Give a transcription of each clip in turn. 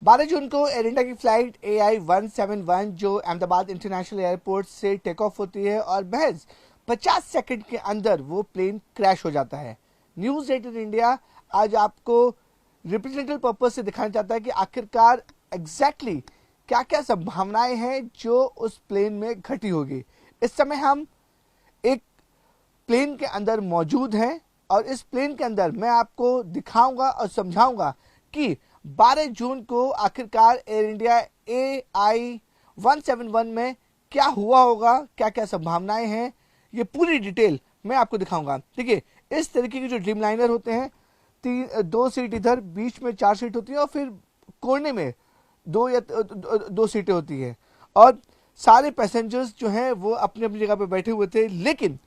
12 जून को air India की flight AI-171 जो अहमदाबाद इंटरनेशनल एयरपोर्ट से टेक ऑफ होती है और महज 50 सेकंड के अंदर वो प्लेन क्रैश हो जाता है। न्यूज 18 इंडिया आज आपको रिप्रेजेंटेटिव पर्पज से दिखाना चाहता है कि आखिरकार एग्जैक्टली क्या क्या संभावनाएं हैं जो उस प्लेन में घटी होगी। इस समय हम एक प्लेन के अंदर मौजूद हैं और इस प्लेन के अंदर मैं आपको दिखाऊंगा और समझाऊंगा कि 12 जून को आखिरकार एयर इंडिया AI-171 में क्या हुआ होगा, क्या क्या संभावनाएं हैं, ये पूरी डिटेल मैं आपको दिखाऊंगा। देखिए, इस तरीके के जो ड्रीम लाइनर होते हैं, दो सीट इधर, बीच में 4 सीट होती है और फिर कोने में दो सीटें होती हैं और सारे पैसेंजर्स जो हैं वो अपनी अपनी जगह पे बैठे हुए थे। लेकिन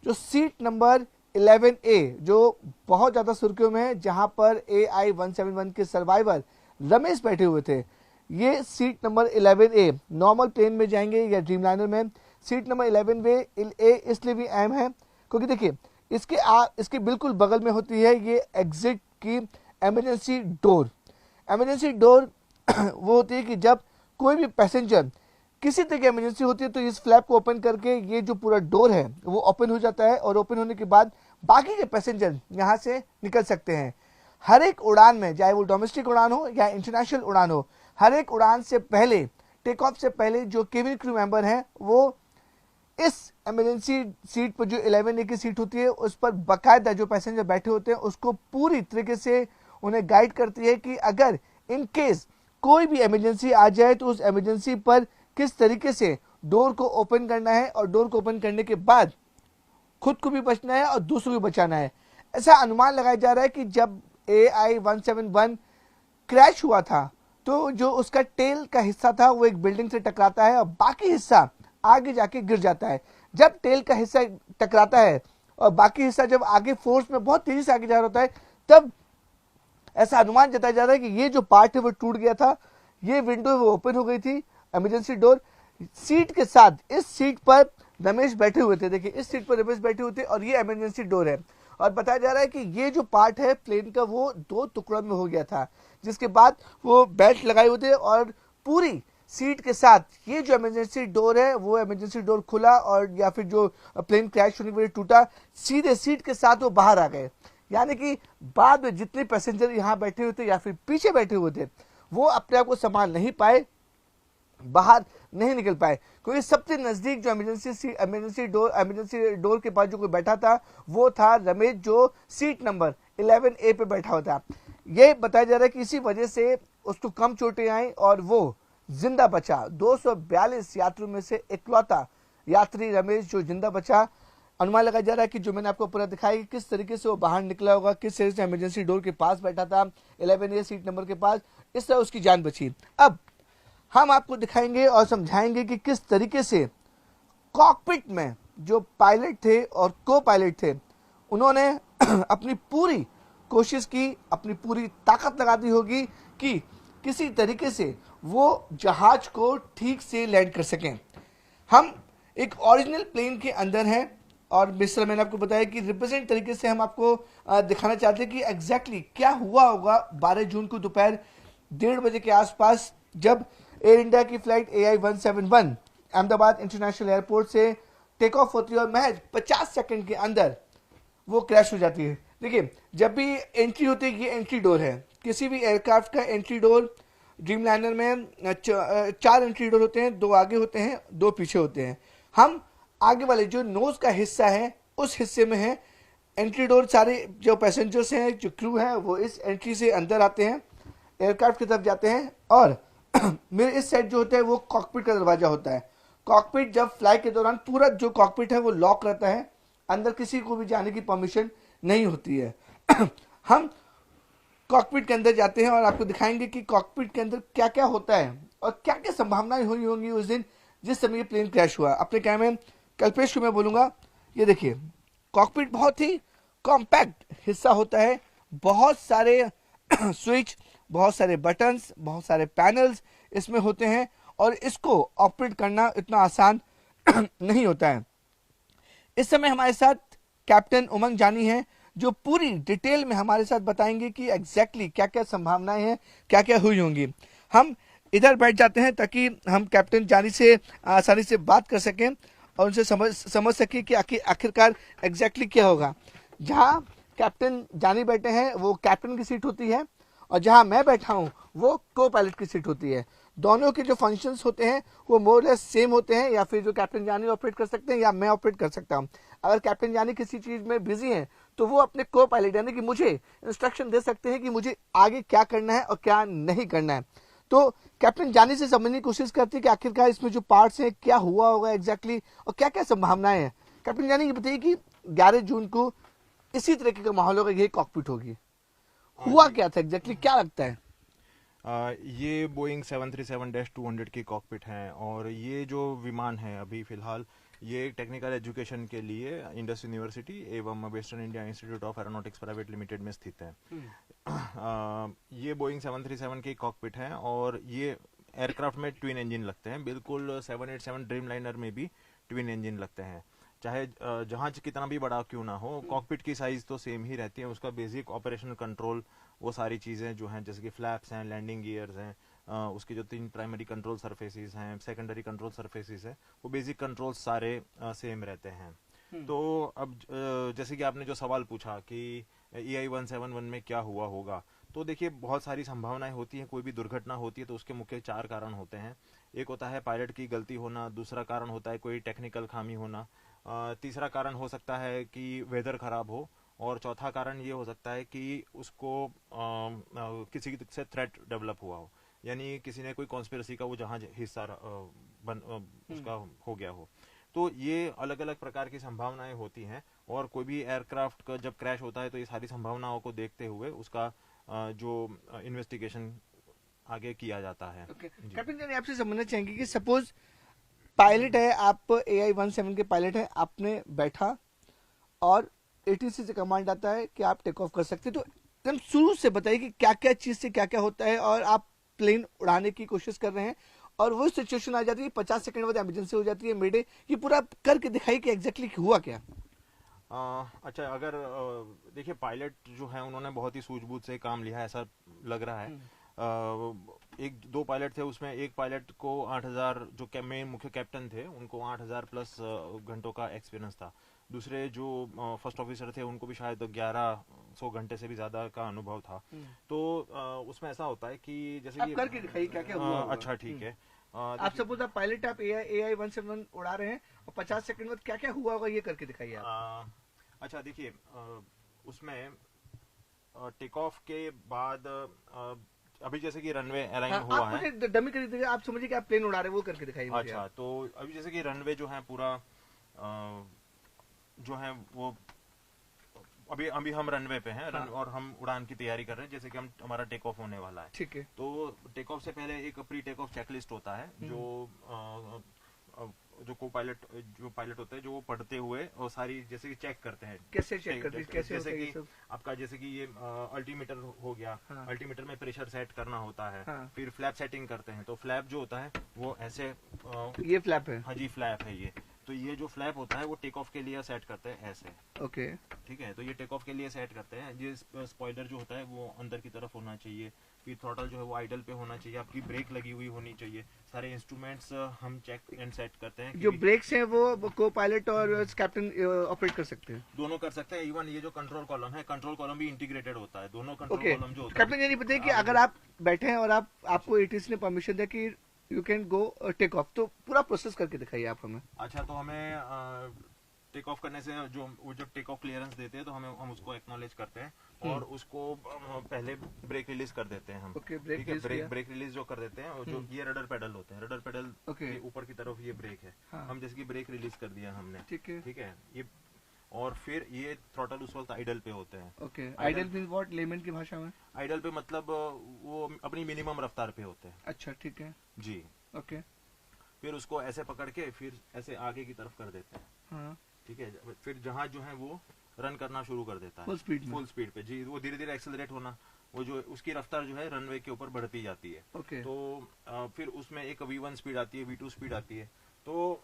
जो सीट नंबर 11A जो बहुत ज़्यादा सुर्खियों में है, जहां पर AI-171 के सर्वाइवर रमेश बैठे हुए थे, ये seat number 11A normal plane में जाएंगे या ड्रीमलाइनर में। सीट नंबर 11A इसलिए भी अहम है क्योंकि देखिए इसके बिल्कुल बगल में होती है ये एग्जिट की इमरजेंसी डोर। इमरजेंसी डोर वो होती है कि जब कोई भी पैसेंजर किसी तरह की इमरजेंसी होती है तो इस फ्लैप को ओपन करके ये जो पूरा डोर है वो ओपन हो जाता है और ओपन होने के बाद बाकी के पैसेंजर यहाँ से निकल सकते हैं। हर एक उड़ान में, चाहे वो डोमेस्टिक उड़ान हो या इंटरनेशनल उड़ान हो, हर एक उड़ान से पहले, टेक ऑफ से पहले जो केबिन क्रू मेंबर हैं वो इस इमरजेंसी सीट पर, जो 11A की सीट होती है, उस पर बाकायदा जो पैसेंजर बैठे होते हैं उसको पूरी तरीके से उन्हें गाइड करती है कि अगर इन केस कोई भी इमरजेंसी आ जाए तो उस इमरजेंसी पर किस तरीके से डोर को ओपन करना है और डोर को ओपन करने के बाद खुद को भी बचना है और दूसरों को भी बचाना है। ऐसा अनुमान लगाया जा रहा है कि जब AI-171 क्रैश हुआ था तो जो उसका टेल का हिस्सा था वो एक बिल्डिंग से टकराता है और बाकी हिस्सा आगे जाके गिर जाता है। जब टेल का हिस्सा टकराता है और बाकी हिस्सा जब आगे फोर्स में बहुत तेजी से आगे जा रहा होता है, तब ऐसा अनुमान जताया जा रहा है कि ये जो पार्ट है वो टूट गया था, ये विंडो वो ओपन हो गई थी, इमरजेंसी डोर। सीट के साथ इस सीट पर रमेश बैठे हुए थे, देखिए इस सीट पर रमेश बैठे हुए थे और ये इमरजेंसी डोर है। और बताया जा रहा है कि ये जो पार्ट है प्लेन का वो 2 टुकड़ों में हो गया था, जिसके बाद वो बेल्ट लगाए हुए थे और पूरी सीट के साथ ये जो इमरजेंसी डोर है वो इमरजेंसी डोर खुला और या फिर जो प्लेन क्रैश होने की वजह टूटा, सीधे सीट के साथ वो बाहर आ गए। यानी कि बाद में जितने पैसेंजर यहाँ बैठे हुए थे या फिर पीछे बैठे हुए थे वो अपने आप को संभाल नहीं पाए, बाहर नहीं निकल पाए, क्योंकि सबसे नजदीक जो इमरजेंसी डोर के पास जो कोई बैठा था वो था रमेश, जो सीट नंबर 11A पे बैठा हुआ था। ये बताया जा रहा है कि इसी वजह से उसको कम चोटें आई और वो जिंदा बचा। 242 यात्रियों में से इकलौता यात्री रमेश जो जिंदा बचा। अनुमान लगाया जा रहा है कि जो मैंने आपको पूरा दिखाया कि किस तरीके से वो बाहर निकला होगा, किस तरीके से इमरजेंसी डोर के पास बैठा था 11A सीट नंबर के पास, इस तरह उसकी जान बची। अब हम आपको दिखाएंगे और समझाएंगे कि किस तरीके से कॉकपिट में जो पायलट थे और को पायलट थे उन्होंने अपनी पूरी कोशिश की, अपनी पूरी ताकत लगा दी होगी कि किसी तरीके से वो जहाज को ठीक से लैंड कर सकें। हम एक ओरिजिनल प्लेन के अंदर हैं और मिस्टर मैंने आपको बताया कि रिप्रेजेंट तरीके से हम आपको दिखाना चाहते हैं कि एग्जैक्टली क्या हुआ होगा 12 जून को दोपहर 1:30 बजे के आसपास, जब एयर इंडिया की flight AI-171 Ahmedabad international airport से टेक ऑफ होती है और महज 50 सेकंड के अंदर वो क्रैश हो जाती है। देखिए, जब भी एंट्री होती है, ये एंट्री डोर है किसी भी एयरक्राफ्ट का। एंट्री डोर ड्रीमलाइनर में 4 एंट्री डोर होते हैं, 2 आगे होते हैं, 2 पीछे होते हैं। हम आगे वाले जो नोज का हिस्सा है उस हिस्से में है एंट्री डोर। सारे जो पैसेंजर्स हैं, जो क्रू है, वो इस एंट्री से अंदर आते हैं, एयरक्राफ्ट की तरफ जाते हैं और मेरे इस साइड जो होता है वो कॉकपिट का दरवाजा होता है। कॉकपिट जब फ्लाइट के दौरान पूरा जो कॉकपिट है वो लॉक रहता है, अंदर किसी को भी जाने की परमिशन नहीं होती है। हम कॉकपिट के अंदर जाते हैं और आपको दिखाएंगे कि कॉकपिट के अंदर क्या क्या होता है और क्या क्या संभावनाएं हुई होंगी उस दिन जिस समय ये प्लेन क्रैश हुआ। अपने कैमरे कल्पेश को मैं बोलूंगा, ये देखिए कॉकपिट बहुत ही कॉम्पैक्ट हिस्सा होता है, बहुत सारे स्विच, बहुत सारे बटन्स, बहुत सारे पैनल्स इसमें होते हैं और इसको ऑपरेट करना इतना आसान नहीं होता है। इस समय हमारे साथ कैप्टन उमंग जानी है जो पूरी डिटेल में हमारे साथ बताएंगे कि एग्जैक्टली क्या क्या संभावनाएं हैं, क्या क्या हुई होंगी। हम इधर बैठ जाते हैं ताकि हम कैप्टन जानी से आसानी से बात कर सकें और उनसे समझ सकें कि आखिरकार एग्जैक्टली क्या होगा। जहां कैप्टन जानी बैठे हैं वो कैप्टन की सीट होती है, और जहां मैं बैठा हूं वो को पायलट की सीट होती है। दोनों के जो फंक्शंस होते हैं वो मोर लेस सेम होते हैं, या फिर जो कैप्टन जानी ऑपरेट कर सकते हैं या मैं ऑपरेट कर सकता हूं। अगर कैप्टन जानी किसी चीज में बिजी हैं तो वो अपने को पायलट यानी कि मुझे इंस्ट्रक्शन दे सकते हैं कि मुझे आगे क्या करना है और क्या नहीं करना है। तो कैप्टन जानी से समझने की कोशिश करती है कि आखिरकार इसमें जो पार्ट्स हैं क्या हुआ होगा एग्जैक्टली और क्या क्या संभावनाएं हैं। कैप्टन जानी ये बताइए कि 11 जून को इसी तरीके का माहौल होगा, यही कॉकपिट होगी, हुआ क्या था एग्जैक्टली, क्या लगता है? ये बोइंग 737-200 की कॉकपिट हैं, और ये जो विमान है अभी फिलहाल ये टेक्निकल एजुकेशन के लिए इंडस यूनिवर्सिटी एवं western India institute of aeronautics private limited में स्थित है। ये बोइंग 737 की कॉकपिट हैं, और ये एयरक्राफ्ट में ट्विन इंजन लगते हैं। बिल्कुल 787 ड्रीम लाइनर में भी ट्विन इंजन लगते हैं। चाहे जहाज कितना भी बड़ा क्यों ना हो, कॉकपिट की साइज तो सेम ही रहती है। उसका बेसिक ऑपरेशनल कंट्रोल, वो सारी चीज़ें जो हैं जैसे कि फ्लैप्स हैं, लैंडिंग गियर्स हैं, उसके जो 3 प्राइमरी कंट्रोल सरफेसेस हैं, सेकेंडरी कंट्रोल सरफेसेस है, वो बेसिक कंट्रोल सारे सेम रहते हैं। तो अब जैसे कि आपने जो सवाल पूछा कि EI-171 में क्या हुआ होगा, तो देखिए बहुत सारी संभावनाएं होती हैं। कोई भी दुर्घटना होती है तो उसके मुख्य 4 कारण होते हैं। एक होता है पायलट की गलती होना, दूसरा कारण होता है कोई टेक्निकल खामी होना, तीसरा कारण हो सकता है कि वेदर खराब हो, और चौथा कारण ये हो सकता है कि उसको किसी से थ्रेट डेवलप हुआ हो, यानी किसी ने कोई कॉन्स्पिरेसी का वो जहाज हिस्सा उसका हो गया हो। तो ये अलग अलग प्रकार की संभावनाएं होती हैं, और कोई भी एयरक्राफ्ट का जब क्रैश होता है तो ये सारी संभावनाओं को देखते हुए उसका जो इन्वेस्टिगेशन आगे किया जाता है। कैप्टन जानी आपसे समझना चाहेंगे कि सपोज पायलट है, आप AI-17 के पायलट हैं, आपने बैठा और ATC से कमांड आता है कि आप टेक ऑफ कर सकते हैं, तो एकदम शुरू से बताइए कि क्या क्या चीज से क्या क्या होता है, और आप प्लेन उड़ाने की कोशिश कर रहे हैं और वो सिचुएशन आ जाती है 50 सेकंड बाद इमरजेंसी हो जाती है, मेडे, ये पूरा करके दिखाइए कि एग्जैक्टली हुआ क्या। अच्छा, अगर देखिए पायलट जो है उन्होंने बहुत ही सूझबूझ से काम लिया है ऐसा लग रहा है। एक 2 पायलट थे, उसमें एक पायलट को 8000, जो मेन मुख्य कैप्टन थे, उनको 8000 प्लस घंटों का एक्सपीरियंस था। दूसरे जो फर्स्ट ऑफिसर थे उनको भी शायद 1100 घंटे से भी ज्यादा का अनुभव था। तो उसमें ऐसा होता है कि जैसे आप करके दिखाइए क्या क्या हुआ होगा। अच्छा ठीक है। आप सपोज आप पायलट, आप AI-171 उड़ा रहे हैं और 50 सेकंड बाद क्या क्या हुआ होगा ये करके दिखाइए आप। अच्छा देखिए, उसमें टेक ऑफ के बाद अभी जैसे कि रनवे अलाइन हुआ आप है। मुझे डमी कर दीजिए, आप समझिए कि आप प्लेन उड़ा रहे हैं, वो करके दिखाइए मुझे। अच्छा, तो अभी जैसे कि रनवे जो है पूरा जो है वो अभी अभी हम रनवे पे हैं। और हम उड़ान की तैयारी कर रहे हैं, जैसे कि हम हमारा टेक ऑफ होने वाला है। ठीक है। तो टेक ऑफ से पहले एक प्री टेक ऑफ चेकलिस्ट होता है, जो को पायलट जो पायलट होते हैं जो वो पढ़ते हुए और सारी जैसे कि चेक करते हैं। कैसे चेक करते हैं, कैसे जैसे होता है कि ये सब? आपका जैसे कि ये अल्टीमीटर हो गया। हाँ। अल्टीमीटर में प्रेशर सेट करना होता है। हाँ। फिर फ्लैप सेटिंग करते हैं, तो फ्लैप जो होता है वो ऐसे ये फ्लैप है? हाँ जी, फ्लैप है ये। तो ये जो फ्लैप होता है वो टेक ऑफ के लिए सेट करते हैं ऐसे। ओके। ठीक है, तो ये टेक ऑफ के लिए सेट करते हैं। ये स्पॉइलर जो होता है वो अंदर की तरफ होना चाहिए, फिर थ्रॉटल जो है वो आइडल पे होना चाहिए, आपकी ब्रेक लगी हुई होनी चाहिए। सारे इंस्ट्रूमेंट्स हम चेक एंड सेट करते हैं। जो ब्रेक्स हैं वो को पायलट और कैप्टन ऑपरेट कर सकते हैं? दोनों कर सकते हैं। इवन ये जो कंट्रोल कॉलम है, कंट्रोल कॉलम भी इंटीग्रेटेड होता है। दोनों कंट्रोल कॉलम जो होता है। कैप्टन ये नहीं बताइए कि अगर आप बैठे हैं और आपको ATC ने परमिशन दिया कि you can go take off, तो पूरा प्रोसेस करके दिखाइए आप हमें। अच्छा, तो हमें टेक ऑफ करने से जो वो जब टेक ऑफ क्लियरेंस देते हैं तो हम उसको एक्नॉलेज करते हैं और उसको पहले ब्रेक रिलीज कर देते हैं हम। Okay, break release break release जो कर देते हैं, जो ये रडर पेडल होते हैं, रडर पेडल के ऊपर की तरफ ये ब्रेक है। हाँ। हम जैसे कि ब्रेक रिलीज कर दिया हमने। ठीक है ये, और फिर ये थ्रॉटल उस वक्त आइडल पे होते हैं। Okay, idle means what layman की भाषा में? आइडल पे मतलब वो अपनी मिनिमम रफ्तार पे होते हैं। अच्छा, ठीक है जी। ओके। फिर उसको ऐसे पकड़ के फिर ऐसे आगे की तरफ कर देते हैं। हाँ। ठीक है, फिर जहाज जो है वो रन करना शुरू कर देता है फुल स्पीड पे। जी, वो धीरे धीरे एक्सेलरेट होना, वो जो उसकी रफ्तार जो है रनवे के ऊपर बढ़ती जाती है। ओके। तो फिर उसमें एक V1 स्पीड आती है, V2 स्पीड आती है। तो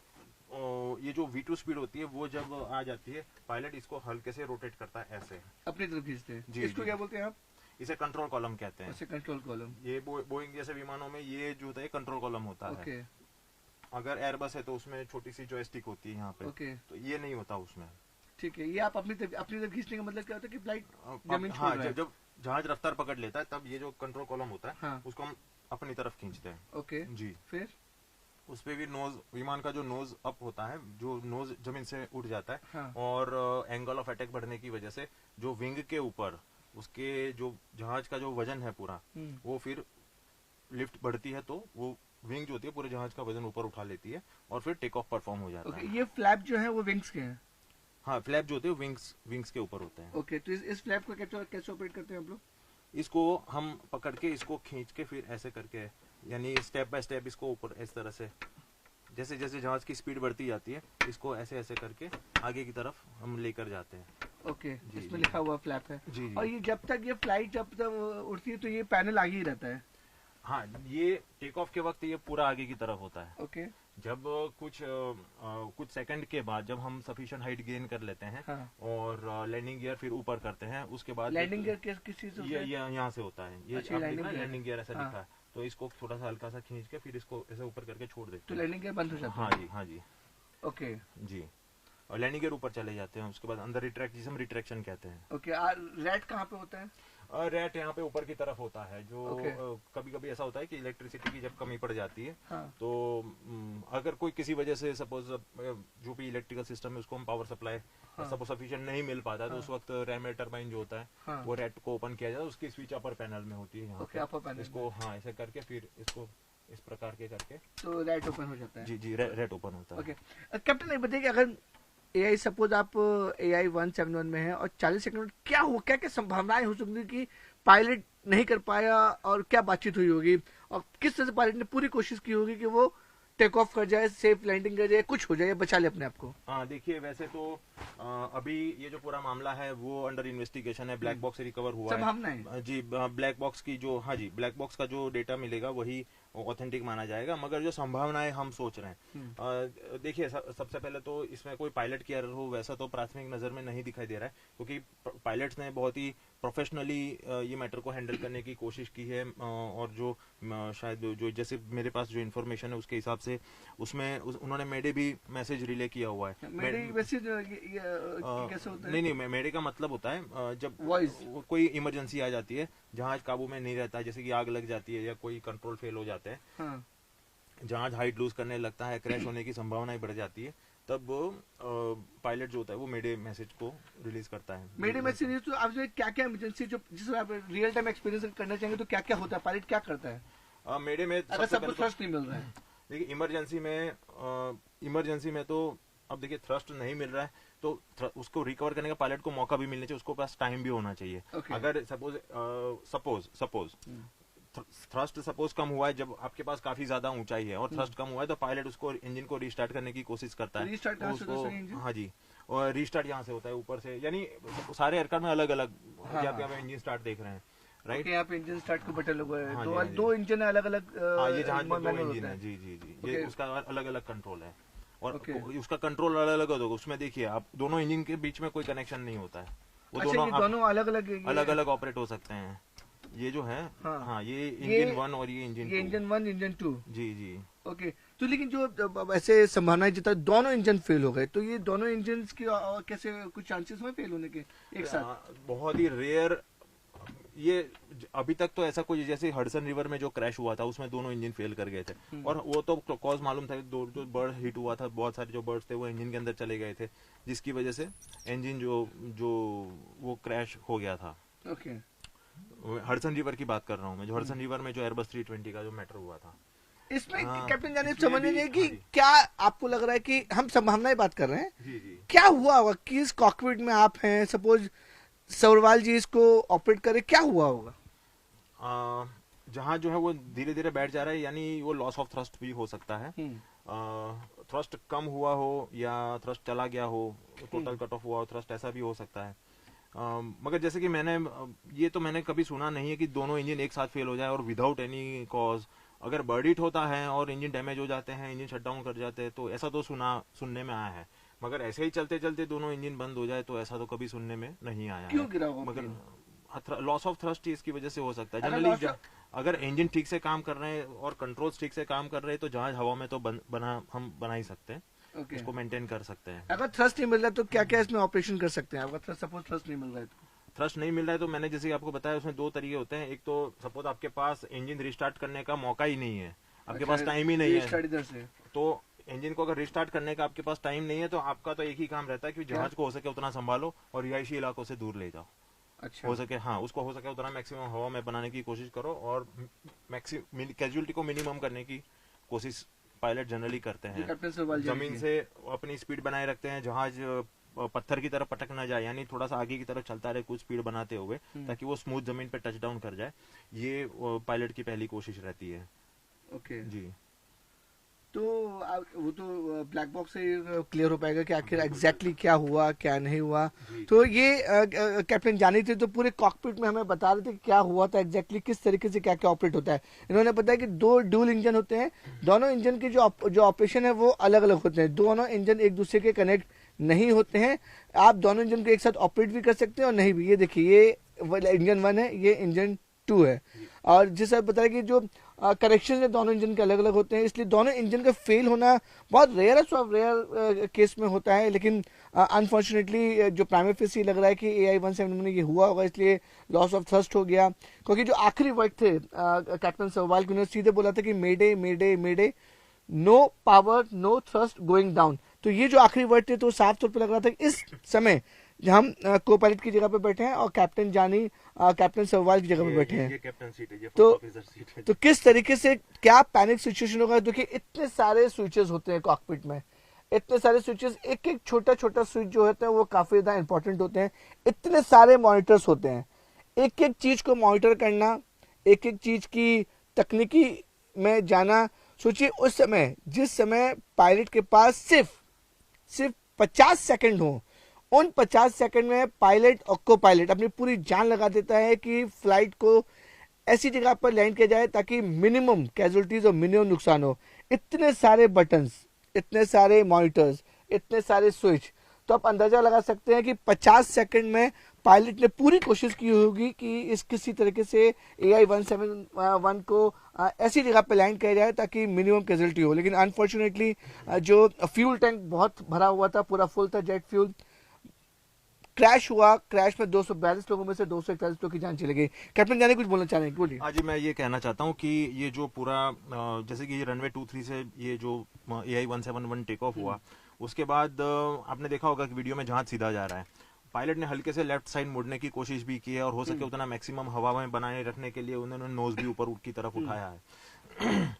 ये जो V2 स्पीड होती है वो जब आ जाती है, पायलट इसको हल्के से रोटेट करता है ऐसे, अपनी तरफ खींचते हैं। जी, इसको क्या बोलते हैं आप? इसे कंट्रोल कॉलम कहते हैं। उसे कंट्रोल कॉलम। ये बोइंग जैसे विमानों में ये जो होता है कंट्रोल कॉलम होता है। ओके। अगर एयरबस है तो उसमें छोटी सी जॉयस्टिक होती है यहाँ पे। ओके। तो ये नहीं होता उसमें। ठीक है, ये आप अपनी तरफ खींचने का मतलब क्या होता है कि फ्लाइट जमीन छोड़ हाँ, रहा है। जब जहाज रफ्तार पकड़ लेता है तब ये जो कंट्रोल कॉलम होता है, हाँ। उसको हम अपनी तरफ खींचते हैं। ओके जी। फिर उस पे भी नोज, विमान का जो नोज अप होता है, जो नोज जमीन से उठ जाता है। हाँ। और एंगल ऑफ अटैक बढ़ने की वजह से जो विंग के ऊपर उसके जो जहाज का जो वजन है पूरा, वो फिर लिफ्ट बढ़ती है तो वो विंग जो होती है पूरे जहाज का वजन ऊपर उठा लेती है और फिर टेक ऑफ परफॉर्म हो जाता है। ये फ्लैप जो है वो विंग्स के हैं। हाँ, फ्लैप जो होते हैं विंग्स के ऊपर होते हैं। ओके, तो इस फ्लैप को कैसे ऑपरेट करते हैं आप लोग? इसको हम पकड़ के इसको खींच के फिर ऐसे करके, यानी स्टेप बाय स्टेप इसको ऊपर इस तरह से, जैसे जैसे जहाज की स्पीड बढ़ती जाती है इसको ऐसे ऐसे करके आगे की तरफ हम लेकर जाते हैं। ओके, इसमें लिखा हुआ फ्लैप है। जी। और ये जब तक फ्लाइट उड़ती है तो ये पैनल आगे ही रहता है। हाँ, ये टेक ऑफ के वक्त ये पूरा आगे की तरफ होता है। ओके। जब कुछ सेकंड के बाद जब हम सफिशिएंट हाइट गेन कर लेते हैं, हाँ। और लैंडिंग गियर फिर ऊपर करते हैं, उसके बाद लैंडिंग गियर किस चीज से होता है? ये यहाँ से होता है। ये अच्छा, लैंडिंग गियर ऐसा हाँ। लिखा है, तो इसको थोड़ा सा हल्का सा खींच के फिर इसको ऐसे ऊपर करके छोड़ देते तो हैं। लैंडिंग गियर बंद हो जाता हाँ है? जी, हाँ जी। ओके जी, और लैंडिंग गियर ऊपर चले जाते हैं। उसके बाद अंदर रिट्रैक्ट, जिसे हम रिट्रैक्शन कहते हैं। ओके। रैट कहाँ पे होता है? रैट यहाँ पे ऊपर की तरफ होता है। जो Okay. कभी कभी ऐसा होता है कि इलेक्ट्रिसिटी की जब कमी पड़ जाती है, हाँ। तो अगर कोई किसी वजह से सपोज जो भी इलेक्ट्रिकल सिस्टम है उसको हम पावर सप्लाई सपोज सफिशिएंट नहीं मिल पाता है, तो उस वक्त रैम टरबाइन जो होता है, हाँ। वो रैट को ओपन किया जाता है। उसकी स्विच अपर पैनल में होती है यहाँ ओके, अपर पैनल। इसको हाँ ऐसे करके फिर इसको इस प्रकार के करके तो रैट ओपन हो जाता है। जी रैट ओपन होता है। ओके कैप्टन, ये बताइए कि अगर AI सपोज आप AI 171 में है और 40 सेकंड में क्या हुआ, क्या क्या संभावनाएं हो सकती कि पायलट नहीं कर पाया, और क्या बातचीत हुई होगी, और किस तरह से पायलट ने पूरी कोशिश की होगी कि वो टेक ऑफ कर जाए, सेफ लैंडिंग कर जाए, कुछ हो जाए, बचा ले अपने आप को? हाँ, देखिए वैसे तो अभी ये जो पूरा मामला है वो अंडर इन्वेस्टिगेशन है। ब्लैक बॉक्स से रिकवर हुआ है जी। ब्लैक बॉक्स की जो, हाँ जी, ब्लैक बॉक्स का जो डेटा मिलेगा वही ऑथेंटिक माना जाएगा। मगर जो संभावनाएं हम सोच रहे हैं, देखिए सबसे पहले तो इसमें कोई पायलट की एरर हो वैसा तो प्राथमिक नजर में नहीं दिखाई दे रहा है, क्योंकि पायलट्स ने बहुत ही प्रोफेशनली ये मैटर को हैंडल करने की कोशिश की है। और जो शायद जो जैसे मेरे पास जो इन्फॉर्मेशन है उसके हिसाब से उसमें उन्होंने मेडे भी मैसेज रिले किया हुआ है। मेडे मैसेज कैसे होता है? नहीं, मेडे का मतलब होता है जब वॉइस कोई इमरजेंसी आ जाती है, जहाज काबू में नहीं रहता है, जैसे कि आग लग जाती है या कोई कंट्रोल फेल हो जाते हैं, हाँ। जहाज हाइट लूज करने लगता है, क्रैश होने की संभावनाएं बढ़ जाती है, तब पायलट जो होता है वो मेडे मैसेज को रिलीज करता है। मेडे मैसेज तो आप क्या क्या इमरजेंसी जो जिसमें आप रियल टाइम एक्सपीरियंस करना चाहेंगे तो क्या क्या होता है, पायलट क्या करता है मेडे में अगर सबको थ्रस्ट नहीं मिल रहा है? देखिए इमरजेंसी में तो अब देखिए थ्रस्ट नहीं मिल रहा है तो उसको रिकवर करने का पायलट को मौका भी मिलना चाहिए, उसको पास टाइम भी होना चाहिए। अगर सपोज थ्रस्ट सपोज कम हुआ है, जब आपके पास काफी ज्यादा ऊंचाई है और थ्रस्ट कम हुआ है, तो पायलट उसको इंजन को रिस्टार्ट करने की कोशिश करता है। उसको हाँ जी, और रिस्टार्ट यहाँ से होता है ऊपर से, यानी सारे एयरक्राफ्ट में अलग अलग आप इंजन स्टार्ट देख रहे हैं, राइट? यहाँ पे इंजन स्टार्ट को बटन लगा है, हाँ दो इंजन है अलग अलग। ये जहाज में दो इंजन है जी, ये उसका अलग अलग कंट्रोल है, और उसका कंट्रोल अलग अलग होगा। उसमें देखिए आप दोनों इंजन के बीच में कोई कनेक्शन नहीं होता है, वो दोनों अलग अलग ऑपरेट हो सकते हैं। ये जो है हाँ ये इंजन 1 और ये इंजन 2। ये इंजन 1 इंजन 2 जी। ओके, तो लेकिन जो ऐसे संभावना जितना दोनों इंजन फेल हो गए, तो ये दोनों इंजन की कैसे कुछ चांसेस हुए फेल होने के एक साथ? बहुत ही रेयर। ये अभी तक तो ऐसा कोई, जैसे हडसन रिवर में जो क्रैश हुआ था उसमें दोनों इंजन फेल कर गए थे, और वो तो कॉज मालूम था, जो बर्ड हिट हुआ था, बहुत सारे जो बर्ड्स थे वो इंजन के अंदर चले गए थे, जिसकी वजह से इंजन जो वो क्रैश हो गया था। ओके, हडसन रिवर की बात कर रहा हूँ मैं, जो हडसन रिवर में जो एयरबस 320 का जो मैटर हुआ था। इसमें कैप्टन जाने समझने नहीं कि क्या आपको लग रहा है कि हम संभावनाएं बात कर रहे हैं, जी क्या हुआ होगा कि इस कॉकपिट में आप हैं, सपोज सौरवाल जी इसको ऑपरेट करे, क्या हुआ होगा? जहाँ जो है वो धीरे धीरे बैठ जा रहा है, यानी वो लॉस ऑफ थ्रस्ट भी हो सकता है। थ्रस्ट कम हुआ हो या थ्रस्ट चला गया हो, टोटल कट ऑफ हुआ हो थ्रस्ट, ऐसा भी हो सकता है। मगर जैसे कि मैंने कभी सुना नहीं है कि दोनों इंजन एक साथ फेल हो जाए और विदाउट एनी कॉज। अगर बर्ड हिट होता है और इंजन डैमेज हो जाते हैं, इंजन शट डाउन कर जाते हैं, तो ऐसा तो सुनने में आया है, मगर ऐसे ही चलते चलते दोनों इंजन बंद हो जाए तो ऐसा तो कभी सुनने में नहीं आया। क्यों गिरा होगा? मगर लॉस ऑफ थ्रस्ट इसकी वजह से हो सकता है अगर जनरली। loss अगर इंजन ठीक से काम कर रहे हैं और कंट्रोल्स ठीक से काम कर रहे हैं तो जहाज हवा में तो हम बना ही सकते हैं, ओके, उसको मेंटेन कर सकते हैं। अगर थ्रस्ट नहीं मिल रहा तो क्या क्या इसमें ऑपरेशन कर सकते हैं? अगर सपोज थ्रस्ट नहीं मिल रहा है तो थ्रस्ट नहीं मिल रहा है तो मैंने जैसे आपको बताया उसमें दो तरीके होते हैं। एक तो सपोज आपके पास इंजन रिस्टार्ट करने का मौका ही नहीं है, आपके पास टाइम ही नहीं है, इधर से तो इंजन को अगर रिस्टार्ट करने का आपके पास टाइम नहीं है तो आपका तो एक ही काम रहता है कि जहाज को हो सके उतना संभालो और रिहायशी इलाकों से दूर ले जाओ। अच्छा, हो सके, हाँ, उसको हो सके उतना मैक्सिमम हवा में बनाने की कोशिश करो और कैजुअलिटी को मिनिमम करने की कोशिश पायलट जनरली करते हैं। कैप्टन सवाल जमीन से अपनी स्पीड बनाए रखते हैं, जहाज पत्थर की तरफ पटक ना जाए, यानी थोड़ा सा आगे की तरफ चलता रहे कुछ स्पीड बनाते हुए, ताकि वो स्मूथ जमीन पे टच डाउन कर जाए। ये पायलट की पहली कोशिश रहती है। ओके जी, तो वो तो ब्लैक बॉक्स से क्लियर हो पाएगा कि आखिर एग्जैक्टली क्या हुआ क्या नहीं हुआ। तो ये कैप्टन जानी थे तो पूरे कॉकपिट में हमें बता रहे थे कि क्या हुआ था एग्जैक्टली, किस तरीके से क्या क्या ऑपरेट होता है। इन्होंने बताया कि दो ड्यूल इंजन होते हैं, दोनों इंजन के जो ऑपरेशन है वो अलग अलग होते हैं, दोनों इंजन एक दूसरे के कनेक्ट नहीं होते हैं। आप दोनों इंजन को एक साथ ऑपरेट भी कर सकते हैं और नहीं भी। ये देखिए, ये इंजन 1 है, ये इंजन 2 है। और जैसे बताया कि जो करेक्शन है दोनों इंजन के अलग अलग होते हैं, इसलिए दोनों इंजन का फेल होना बहुत रेयर केस में होता है। लेकिन अनफॉर्चुनेटली जो प्राइमरी फेसी लग रहा है कि AI-171 में ये हुआ होगा, इसलिए लॉस ऑफ थ्रस्ट हो गया। क्योंकि जो आखिरी वर्ड थे कैप्टन सवाल के, उन्होंने सीधे बोला था कि mayday mayday mayday, no power no thrust going down. तो ये जो आखिरी वर्ड थे तो साफ तौर पर लग रहा था कि इस समय हम को पायलट की जगह पे बैठे हैं और कैप्टन जानी कैप्टन सवाल की जगह पे बैठे हैं। ये कैप्टन सीट है, ये तो फर्स्ट ऑफिसर सीट है। तो किस तरीके से क्या पैनिक सिचुएशन होगा? देखिए, इतने सारे स्विचेस होते हैं कॉकपिट में, इतने सारे स्विचेस, एक एक छोटा छोटा स्विच जो होता है वो काफी ज्यादा इंपॉर्टेंट होते हैं। इतने सारे मॉनिटर्स होते हैं, एक एक चीज को मॉनिटर करना, एक एक चीज की तकनीकी में जाना। सोचिए उस समय, जिस समय पायलट के पास सिर्फ 50 सेकंड हो, उन 50 सेकंड में पायलट और को पायलट अपनी पूरी जान लगा देता है कि फ्लाइट को ऐसी जगह पर लैंड किया जाए ताकि मिनिमम कैजुअलिटीज और मिनिमम नुकसान हो। इतने सारे बटन्स, इतने सारे मॉनिटर्स, इतने सारे स्विच, तो आप अंदाजा लगा सकते हैं कि 50 सेकंड में पायलट ने पूरी कोशिश की होगी कि इस किसी तरीके से AI-171 को ऐसी जगह पे लैंड किया जाए ताकि मिनिमम कैजुअलिटी हो। लेकिन अनफॉर्चुनेटली जो फ्यूल टैंक बहुत भरा हुआ था, पूरा फुल था जेट फ्यूल, क्रैश हुआ। क्रैश में 242 लोगों में से 241 लोगों की जान चली गई। कैप्टन जाने कुछ बोलना चाह रहे हैं? बोलिए। हाँ जी, मैं ये कहना चाहता हूँ कि ये जो पूरा जैसे कि ये रनवे 23 से ये जो AI-171 टेक ऑफ हुआ, उसके बाद आपने देखा होगा कि वीडियो में जहाज सीधा जा रहा है, पायलट ने हल्के से लेफ्ट साइड मुड़ने की कोशिश भी की है और हो सके उतना मैक्सिमम हवा में बनाए रखने के लिए उन्होंने नोज भी ऊपर की तरफ उठाया है।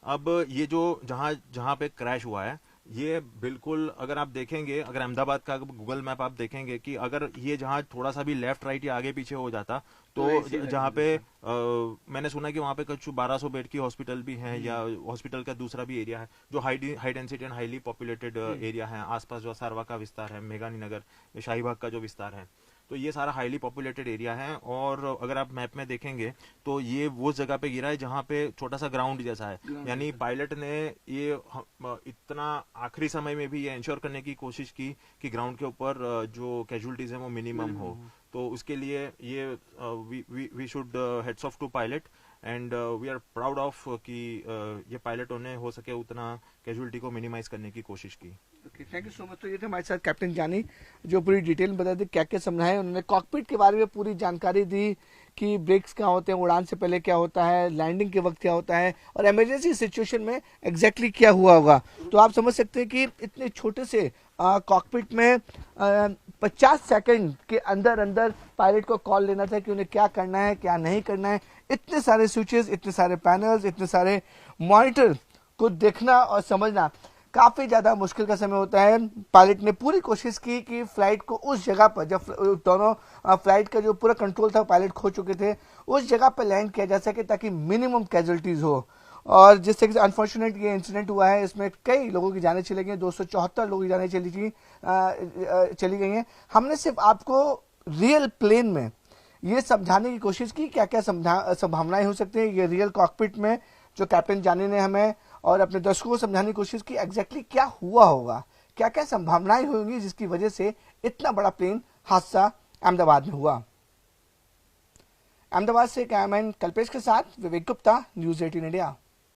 अब ये जो जहां पे क्रैश हुआ है, ये बिल्कुल अगर आप देखेंगे, अगर अहमदाबाद का गूगल मैप आप देखेंगे कि अगर ये जहाज थोड़ा सा भी लेफ्ट राइट या आगे पीछे हो जाता तो जहाँ पे मैंने सुना कि वहाँ पे कुछ 1200 बेड की हॉस्पिटल भी हैं, या हॉस्पिटल का दूसरा भी एरिया है जो high density and highly populated area है। आसपास जो सारवा का विस्तार है, मेघानी नगर, शाहीबाग का जो विस्तार है, तो ये सारा हाईली पॉपुलेटेड एरिया है। और अगर आप मैप में देखेंगे तो ये वो जगह पे गिरा है जहाँ पे छोटा सा ग्राउंड जैसा है, यानी पायलट ने ये इतना आखिरी समय में भी ये इंश्योर करने की कोशिश की कि ग्राउंड के ऊपर जो कैजुअलिटीज है वो मिनिमम हो। तो उसके लिए ये we should hats off to pilot and we are proud of कि ये पायलटों ने हो सके उतना कैजुअलिटी को मिनिमाइज करने की कोशिश की। Okay, thank you so much. तो ये थे हमारे साथ कैप्टन जानी, जो पूरी डिटेल में बता दी, क्या क्या समझाया उन्होंने, कॉकपिट के बारे में पूरी जानकारी दी कि ब्रेक्स क्या होते हैं, उड़ान से पहले क्या होता है, लैंडिंग के वक्त क्या होता है, और इमरजेंसी सिचुएशन में एग्जैक्टली क्या हुआ होगा। तो आप समझ सकते हैं कि इतने छोटे से कॉकपिट में 50 सेकंड के अंदर अंदर पायलट को कॉल लेना था कि उन्हें क्या करना है क्या नहीं करना है। इतने सारे स्विचेस, इतने सारे पैनल्स, इतने सारे मॉनिटर को देखना और समझना काफी ज्यादा मुश्किल का समय होता है। पायलट ने पूरी कोशिश की कि फ्लाइट को उस जगह पर, जब दोनों फ्लाइट का जो पूरा कंट्रोल था पायलट खो चुके थे, उस जगह पर लैंड किया जा सके ताकि मिनिमम कैजुअलिटीज हो। और जिस तरीके से अनफॉर्चुनेट ये इंसिडेंट हुआ है, इसमें कई लोगों की जानें चली गई, 274 लोगों की जानें चली गई हैं। हमने सिर्फ आपको रियल प्लेन में ये समझाने की कोशिश की क्या क्या संभावनाएं हो सकती हैं। ये रियल कॉकपिट में जो कैप्टन जानी ने हमें और अपने दर्शकों को समझाने की कोशिश की एग्जैक्टली क्या हुआ होगा, क्या क्या संभावनाएं होंगी जिसकी वजह से इतना बड़ा प्लेन हादसा अहमदाबाद में हुआ। अहमदाबाद से कैमरामैन कल्पेश के साथ विवेक गुप्ता, न्यूज 18 इंडिया।